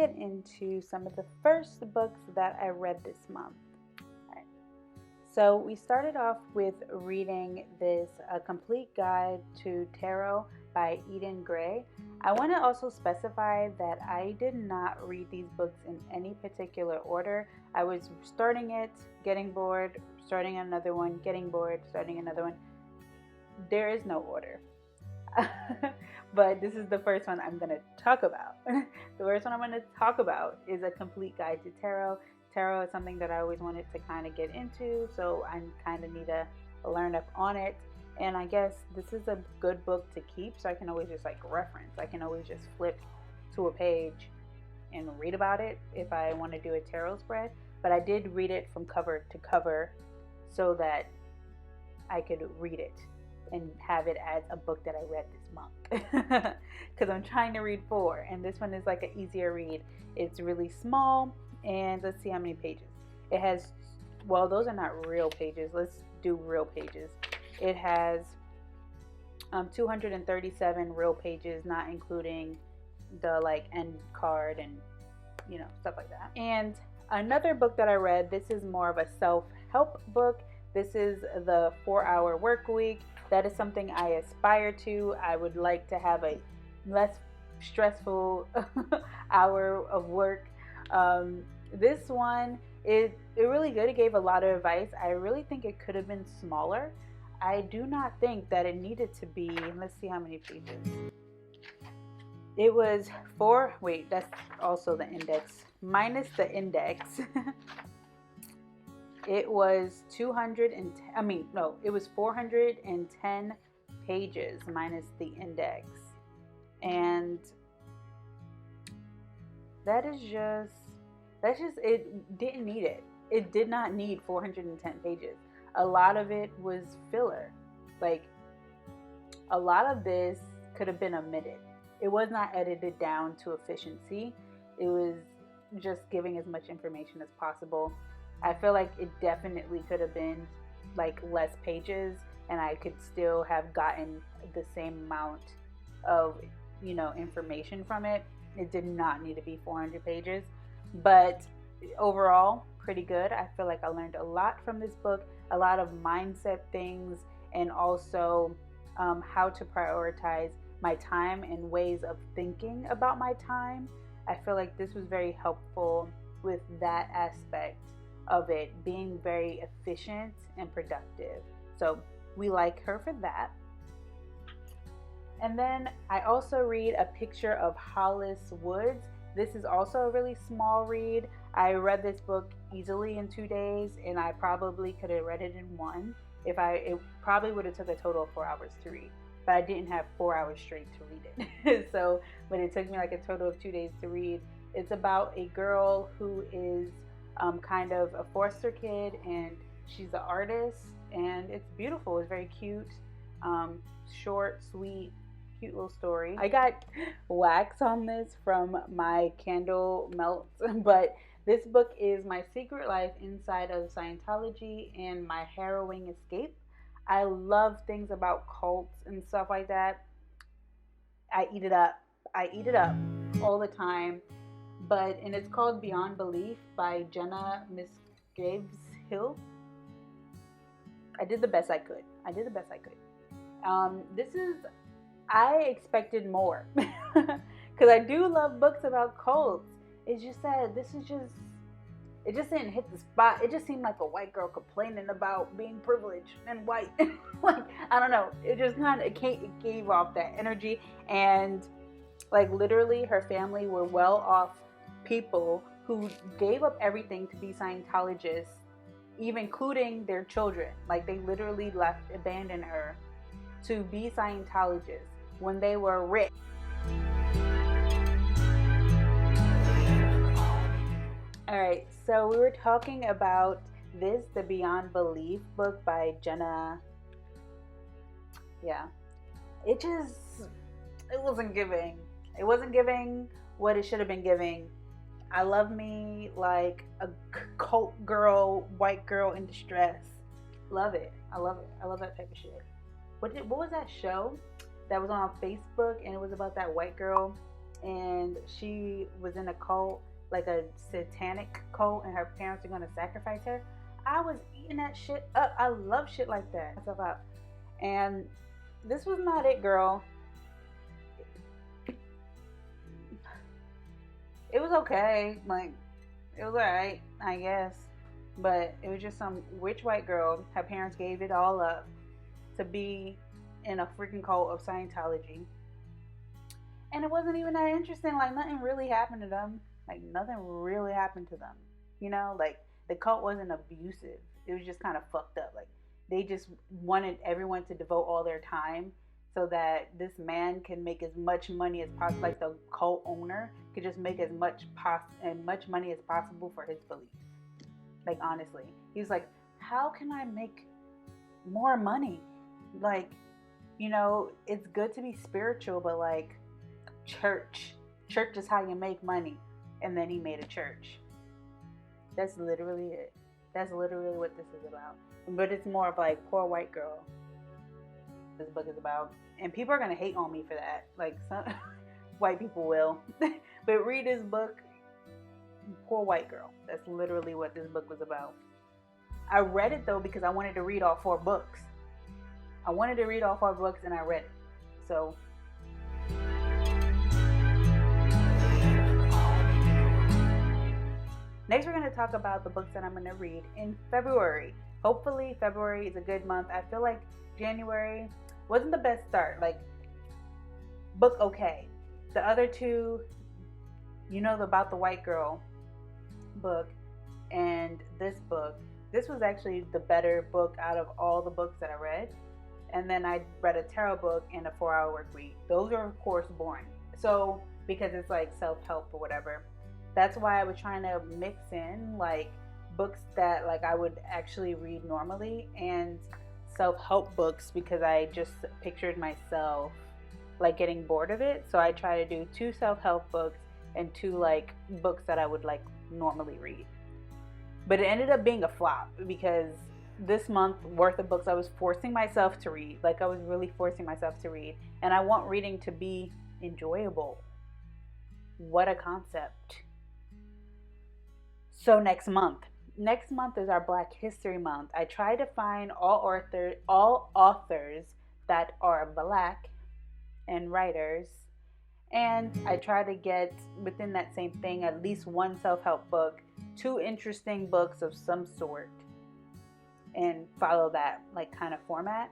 get into some of the first books that I read this month. Alright. So we started off with reading this A Complete Guide to Tarot by Eden Gray. I want to also specify that I did not read these books in any particular order. I was starting it, getting bored, starting another one, getting bored, starting another one. There is no order. But this is the first one I'm going to talk about. The first one I'm going to talk about is A Complete Guide to Tarot. Tarot is something that I always wanted to kind of get into, so I kind of need to learn up on it. And I guess this is a good book to keep, so I can always just like reference. I can always just flip to a page and read about it if I want to do a tarot spread. But I did read it from cover to cover so that I could read it and have it as a book that I read this month. Because I'm trying to read 4, and this one is like an easier read. It's really small, and let's see how many pages. It has, well, those are not real pages. Let's do real pages. It has 237 real pages, not including the like end card and stuff like that. And another book that I read, this is more of a self-help book. This is the 4-Hour Work Week. That is something I aspire to. I would like to have a less stressful hour of work. This one is really good. It gave a lot of advice. I really think it could have been smaller. I do not think that it needed to be, let's see how many pages. It was that's also the index. Minus the index. It was 410 pages minus the index. And it didn't need it. It did not need 410 pages. A lot of it was filler. Like, a lot of this could have been omitted. It was not edited down to efficiency. It was just giving as much information as possible. I feel like it definitely could have been like less pages, and I could still have gotten the same amount of, information from it. It did not need to be 400 pages, but overall, pretty good. I feel like I learned a lot from this book, a lot of mindset things, and also how to prioritize my time and ways of thinking about my time. I feel like this was very helpful with that aspect of it, being very efficient and productive. So we like her for that. And then I also read A Picture of Hollis Woods. This is also a really small read. I read this book easily in 2 days, and I probably could have read it in 1. It probably would have took a total of 4 hours to read, but I didn't have 4 hours straight to read it. But it took me like a total of 2 days to read. It's about a girl who is kind of a foster kid, and she's an artist, and it's beautiful. It's very cute, short, sweet, cute little story. I got wax on this from my candle melt, but this book is My Secret Life Inside of Scientology and My Harrowing Escape. I love things about cults and stuff like that. I eat it up all the time. And it's called Beyond Belief by Jenna Misgraves-Hill. I did the best I could. I expected more because I do love books about cults. It's just that it just didn't hit the spot. It just seemed like a white girl complaining about being privileged and white. Like, I don't know. It just kind of it gave off that energy. And like literally her family were well off people who gave up everything to be Scientologists, even including their children. Like, they literally abandoned her to be Scientologists when they were rich. Alright, so we were talking about the Beyond Belief book by Jenna. Yeah. It wasn't giving. It wasn't giving what it should have been giving. I love me like a cult girl, white girl in distress. Love it. I love it. I love that type of shit. What was that show that was on Facebook, and it was about that white girl and she was in a cult, like a satanic cult, and her parents were going to sacrifice her. I was eating that shit up. I love shit like that. Myself up. And this was not it, girl. It was okay. Like, it was alright, I guess. But it was just some rich white girl. Her parents gave it all up to be in a freaking cult of Scientology. And it wasn't even that interesting. Like, nothing really happened to them. Like, nothing really happened to them. You know, like, the cult wasn't abusive. It was just kind of fucked up. Like, they just wanted everyone to devote all their time so that this man can make as much money as possible. Like, the cult owner could just make as much money as possible for his beliefs. Like, honestly, he was like, how can I make more money? Like, you know, it's good to be spiritual, but like, church is how you make money. And then he made a church. That's literally it. That's literally what this is about. But it's more of like, poor white girl, this book is about. And people are gonna hate on me for that. Like, some white people will. But read this book, poor white girl. That's literally what this book was about. I read it though because I wanted to read all 4 books. I wanted to read all 4 books and I read it. So next we're going to talk about the books that I'm going to read in February. Hopefully February is a good month. I feel like January wasn't the best start. Like, book okay. The other 2, you know, about the white girl book and this book. This was actually the better book out of all the books that I read. And then I read a tarot book and a 4-hour work week. Those are, of course, boring. So, because it's like self-help or whatever. That's why I was trying to mix in like books that like I would actually read normally and self-help books, because I just pictured myself like getting bored of it. So I try to do 2 self-help books and 2 like books that I would like normally read. But it ended up being a flop because this month worth of books I was forcing myself to read. Like, I was really forcing myself to read. And I want reading to be enjoyable. What a concept. So next month is our Black History Month. I try to find all authors that are Black and writers. And I try to get within that same thing at least 1 self-help book, 2 interesting books of some sort, and follow that like kind of format.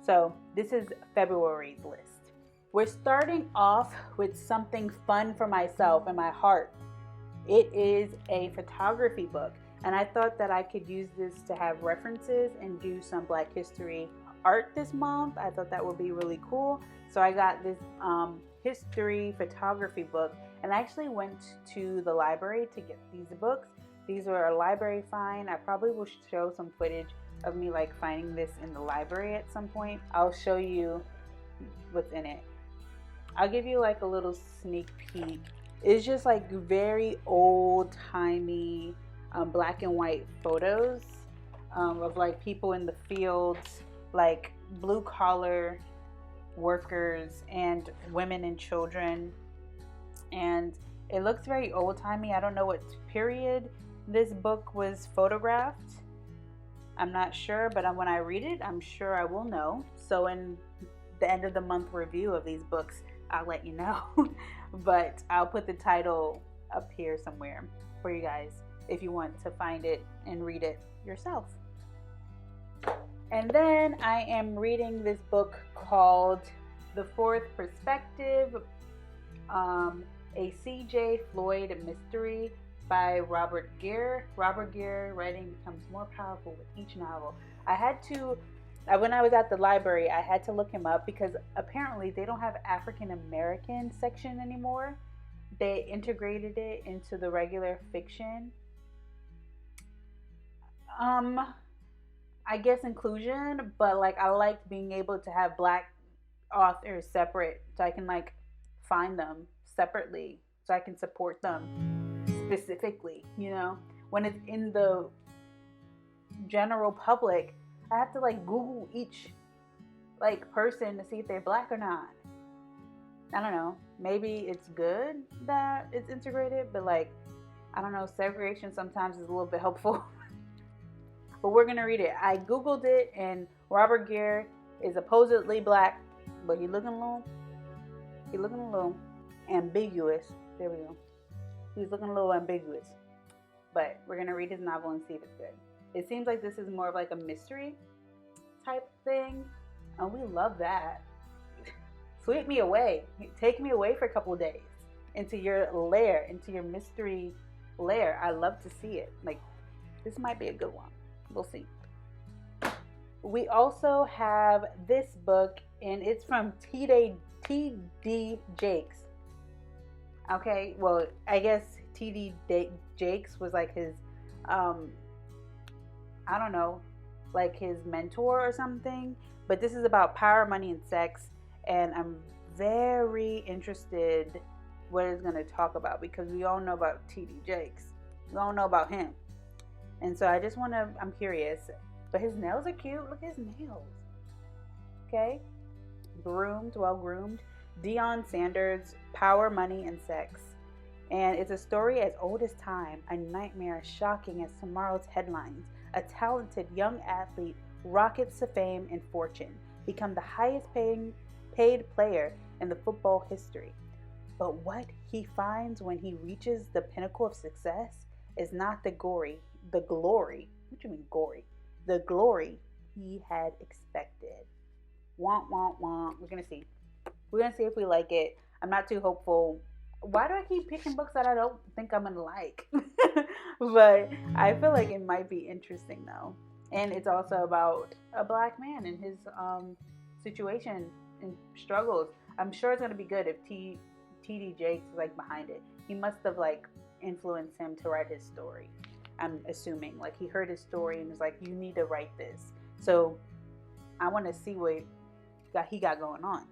So this is February's list. We're starting off with something fun for myself and my heart. It is a photography book, and I thought that I could use this to have references and do some Black history art this month. I thought that would be really cool. So I got this history photography book, and I actually went to the library to get these books. These were a library find. I probably will show some footage of me like finding this in the library at some point. I'll show you what's in it. I'll give you like a little sneak peek. It's just like very old-timey black and white photos of like people in the fields, like blue-collar workers and women and children. And it looks very old-timey. I don't know what period this book was photographed. I'm not sure, but when I read it, I'm sure I will know. So in the end of the month review of these books, I'll let you know. But I'll put the title up here somewhere for you guys if you want to find it and read it yourself. And then I am reading this book called The Fourth Perspective, a C.J. Floyd mystery by Robert Gere. Robert Gere writing becomes more powerful with each novel. When I was at the library, I had to look him up because apparently they don't have African American section anymore. They integrated it into the regular fiction. I guess inclusion, but like I liked being able to have black authors separate so I can like find them separately so I can support them specifically, you know. When it's in the general public, I have to like Google each like person to see if they're black or not. I don't know. maybe it's good that it's integrated, but like, I don't know, segregation sometimes is a little bit helpful. But we're gonna read it. I googled it, and Robert Gere is supposedly black, but he's looking a little ambiguous. There we go. He's looking a little ambiguous. But we're gonna read his novel and see if it's good. It seems like this is more of like a mystery type thing, and we love that. Sweep me away. Take me away for a couple of days into your lair, into your mystery lair. I love to see it. Like, this might be a good one. We'll see. We also have this book, and it's from T.D. Jakes. Okay, well, I guess T.D. Jakes was like his, I don't know, like his mentor or something. But this is about power, money, and sex. And I'm very interested what it's going to talk about, because we all know about T.D. Jakes. We all know about him. And so I just want to, I'm curious. But his nails are cute. Look at his nails. Okay. Groomed, well groomed. Deion Sanders, Power, Money, and Sex. And it's a story as old as time, a nightmare as shocking as tomorrow's headlines. A talented young athlete rockets to fame and fortune, become the highest paid player in the football history. But what he finds when he reaches the pinnacle of success is not the glory. What do you mean gory? The glory he had expected. Want. We're gonna see. We're gonna see if we like it. I'm not too hopeful. Why do I keep picking books that I don't think I'm gonna like? But I feel like it might be interesting though. And it's also about a black man and his situation and struggles. I'm sure it's gonna be good if T.D. Jakes is like behind it. He must have like influenced him to write his story. I'm assuming like he heard his story and was like, you need to write this. So I want to see what he got going on.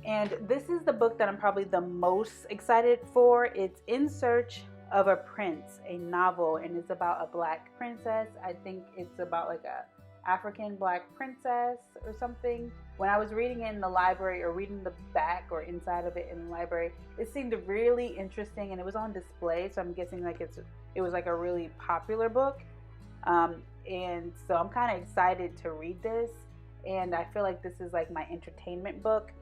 And this is the book that I'm probably the most excited for. It's In Search of a Prince, a novel, and it's about a black princess. I think it's about like a African black princess or something. When I was reading it in the library, or reading the back or inside of it in the library, it seemed really interesting, and it was on display, so I'm guessing like it was like a really popular book. And so I'm kind of excited to read this, and I feel like this is like my entertainment book.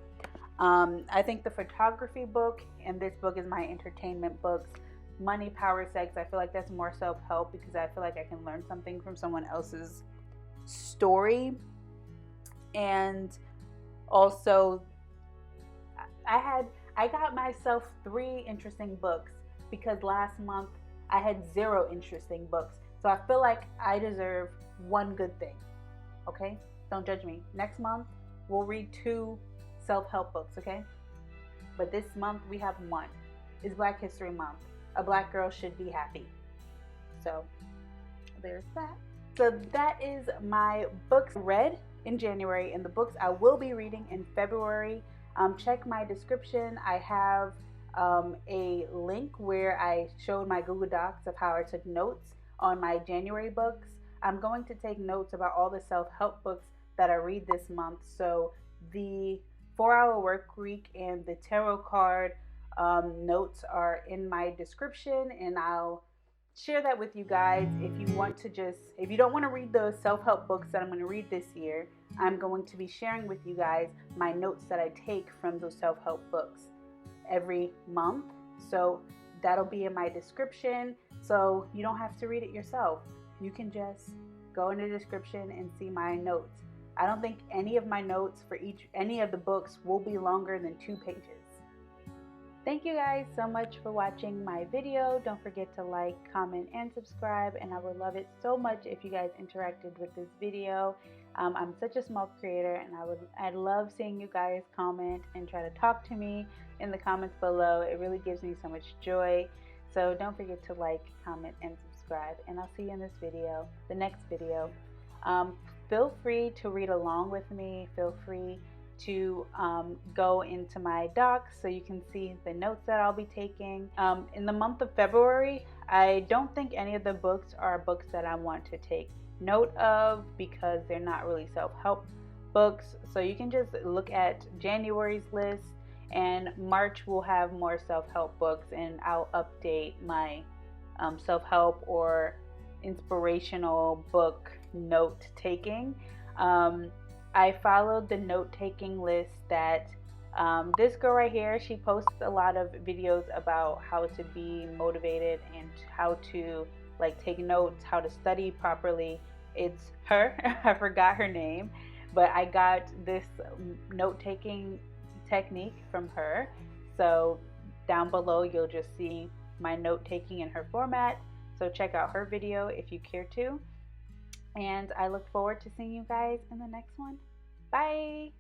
I think the photography book and this book is my entertainment books. Money, Power, Sex, I feel like that's more self-help, because I feel like I can learn something from someone else's story. And also I got myself 3 interesting books, because last month I had 0 interesting books. So I feel like I deserve 1 good thing. Okay? Don't judge me. Next month we'll read 2 self-help books, okay? But this month we have 1. It's Black History Month. A black girl should be happy. So there's that. So that is my books read in January and the books I will be reading in February. Check my description. I have a link where I showed my Google Docs of how I took notes on my January books. I'm going to take notes about all the self-help books that I read this month. So the 4-Hour Work Week and the tarot card notes are in my description, and I'll share that with you guys. If you don't want to read the self-help books that I'm going to read this year, I'm going to be sharing with you guys my notes that I take from those self-help books every month. So that'll be in my description, so you don't have to read it yourself. You can just go in the description and see my notes. I don't think any of my notes for any of the books will be longer than 2 pages. Thank you guys so much for watching my video. Don't forget to like, comment, and subscribe, and I would love it so much if you guys interacted with this video. I'm such a small creator, and I'd love seeing you guys comment and try to talk to me in the comments below. It really gives me so much joy. So don't forget to like, comment, and subscribe, and I'll see you in this video, the next video. Feel free to read along with me. Feel free to go into my docs so you can see the notes that I'll be taking. In the month of February, I don't think any of the books are books that I want to take note of, because they're not really self-help books. So you can just look at January's list, and March will have more self-help books, and I'll update my self-help or inspirational book note taking. Um, I followed the note taking list that this girl right here, she posts a lot of videos about how to be motivated and how to like take notes, how to study properly. It's her. I forgot her name, but I got this note taking technique from her. So down below, you'll just see my note taking in her format. So check out her video if you care to. And I look forward to seeing you guys in the next one. Bye.